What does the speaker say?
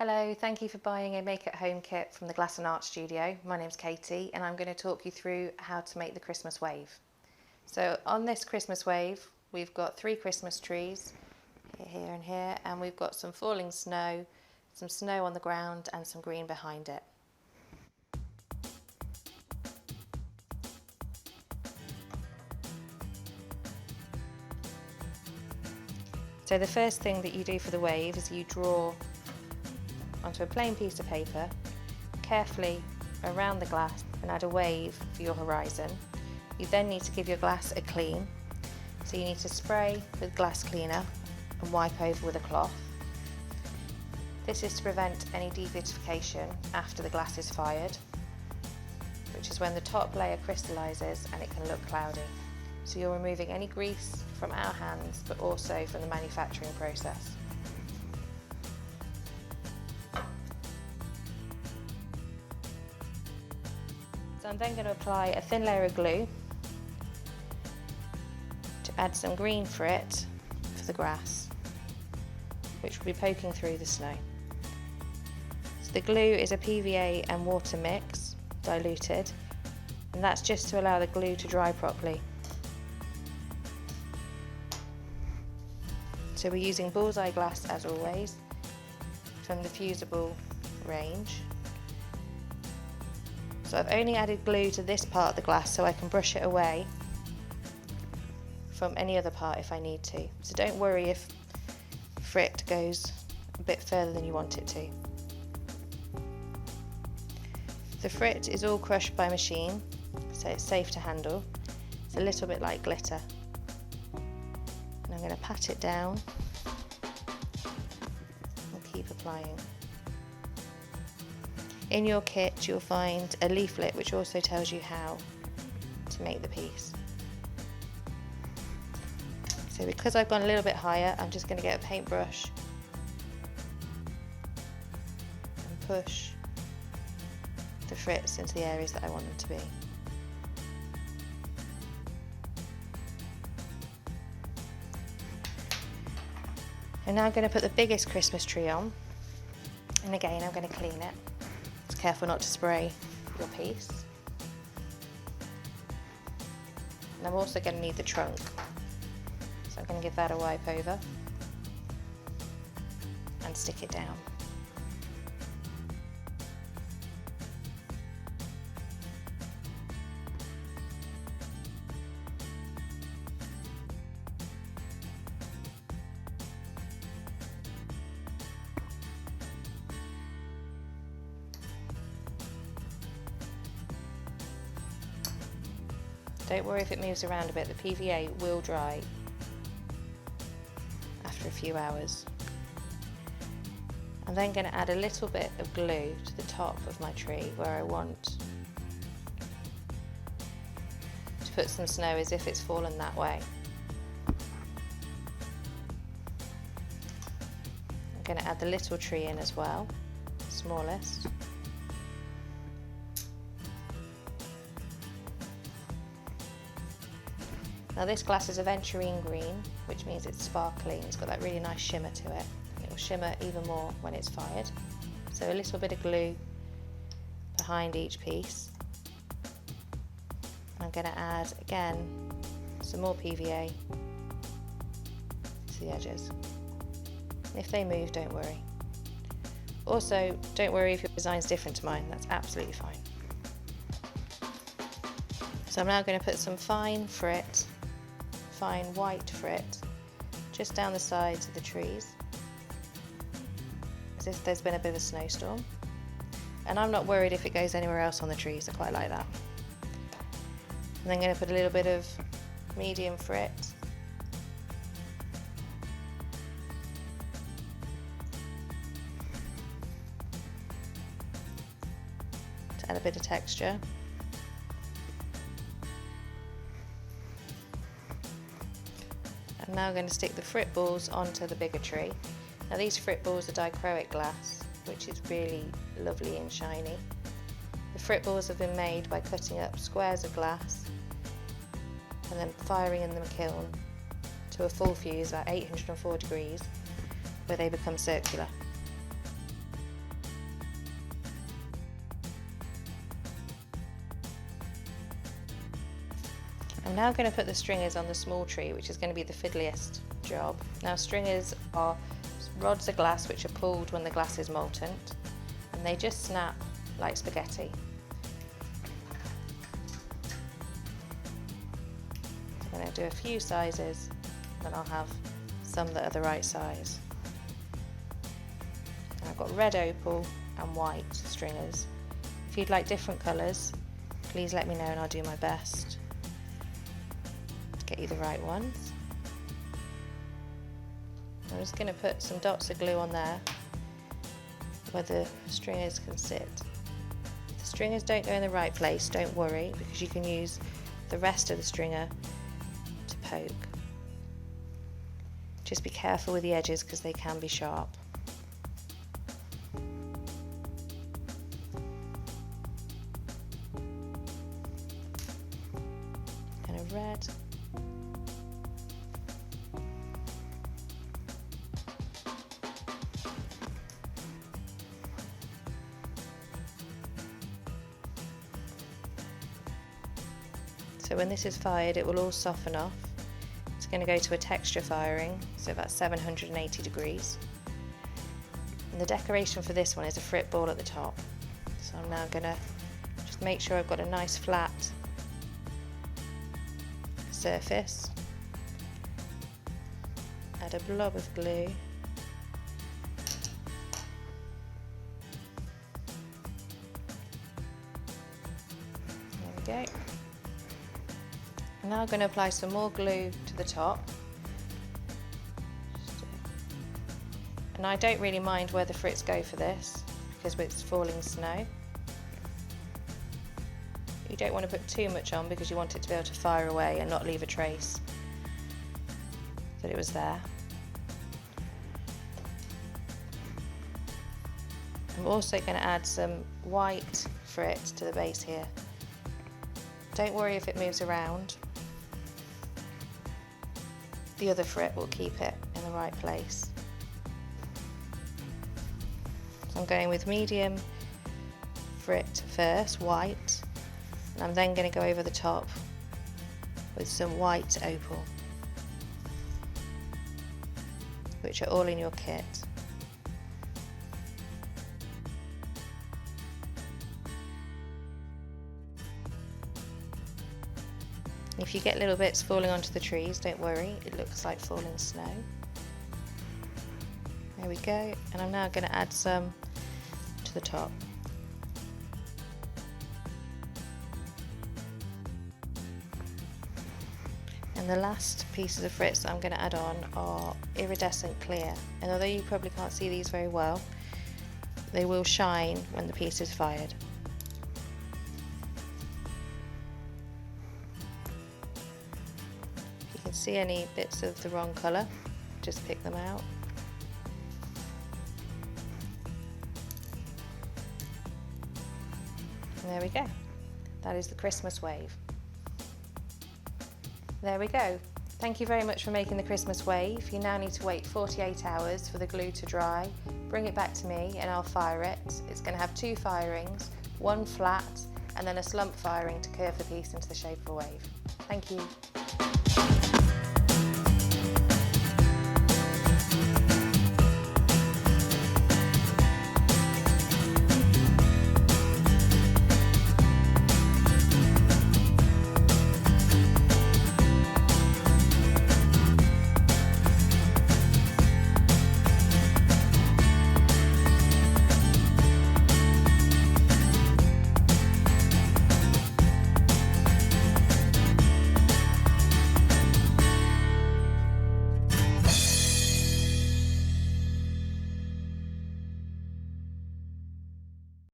Hello, thank you for buying a Make at Home kit from the Glass and Art Studio. My name's Katie and I'm going to talk you through how to make the Christmas wave. So on this Christmas wave we've got 3 Christmas trees, here and here, and we've got some falling snow, some snow on the ground and some green behind it. So the first thing that you do for the wave is you draw onto a plain piece of paper, carefully around the glass, and add a wave for your horizon. You then need to give your glass a clean, so you need to spray with glass cleaner and wipe over with a cloth. This is to prevent any devitrification after the glass is fired, which is when the top layer crystallises and it can look cloudy. So you're removing any grease from our hands but also from the manufacturing process. So I'm then going to apply a thin layer of glue to add some green frit for the grass, which will be poking through the snow. So the glue is a PVA and water mix, diluted, and that's just to allow the glue to dry properly. So we're using bullseye glass as always, from the fusible range. So I've only added glue to this part of the glass so I can brush it away from any other part if I need to. So don't worry if frit goes a bit further than you want it to. The frit is all crushed by machine, so it's safe to handle. It's a little bit like glitter. And I'm going to pat it down and keep applying. In your kit you'll find a leaflet which also tells you how to make the piece. So because I've gone a little bit higher, I'm just going to get a paintbrush and push the frits into the areas that I want them to be. And now I'm going to put the biggest Christmas tree on, and again I'm going to clean it. Just careful not to spray your piece. And I'm also going to need the trunk, so I'm going to give that a wipe over and stick it down. Don't worry if it moves around a bit, the PVA will dry after a few hours. I'm then going to add a little bit of glue to the top of my tree where I want to put some snow as if it's fallen that way. I'm going to add the little tree in as well, smallest. Now this glass is aventurine green, which means it's sparkling. It's got that really nice shimmer to it. It will shimmer even more when it's fired. So a little bit of glue behind each piece. I'm going to add, again, some more PVA to the edges. If they move, don't worry. Also, don't worry if your design's different to mine. That's absolutely fine. So I'm now going to put some fine frit, fine white frit, just down the sides of the trees, as if there's been a bit of a snowstorm. And I'm not worried if it goes anywhere else on the trees, I quite like that. And then I'm going to put a little bit of medium frit, to add a bit of texture. I'm now going to stick the frit balls onto the bigger tree. Now these frit balls are dichroic glass, which is really lovely and shiny. The frit balls have been made by cutting up squares of glass and then firing in the kiln to a full fuse at 804 degrees, where they become circular. I'm now going to put the stringers on the small tree, which is going to be the fiddliest job. Now stringers are rods of glass which are pulled when the glass is molten, and they just snap like spaghetti. I'm going to do a few sizes, then I'll have some that are the right size. And I've got red opal and white stringers. If you'd like different colours, please let me know and I'll do my best to get you the right ones. I'm just going to put some dots of glue on there where the stringers can sit. If the stringers don't go in the right place, don't worry, because you can use the rest of the stringer to poke. Just be careful with the edges because they can be sharp. And a red. So when this is fired, it will all soften off. It's going to go to a texture firing, so about 780 degrees. And the decoration for this one is a frit ball at the top. So I'm now going to just make sure I've got a nice flat surface. Add a blob of glue. There we go. I'm now going to apply some more glue to the top. And I don't really mind where the frits go for this, because it's falling snow. You don't want to put too much on because you want it to be able to fire away and not leave a trace that it was there. I'm also going to add some white frit to the base here. Don't worry if it moves around. The other frit will keep it in the right place. So I'm going with medium frit first, white, and I'm then going to go over the top with some white opal, which are all in your kit. If you get little bits falling onto the trees, don't worry, it looks like falling snow. There we go, and I'm now going to add some to the top. And the last pieces of frits that I'm going to add on are Iridescent Clear, and although you probably can't see these very well, they will shine when the piece is fired. See any bits of the wrong colour, just pick them out. And there we go. That is the Christmas wave. There we go. Thank you very much for making the Christmas wave. You now need to wait 48 hours for the glue to dry. Bring it back to me and I'll fire it. It's going to have 2 firings, one flat and then a slump firing to curve the piece into the shape of a wave. Thank you.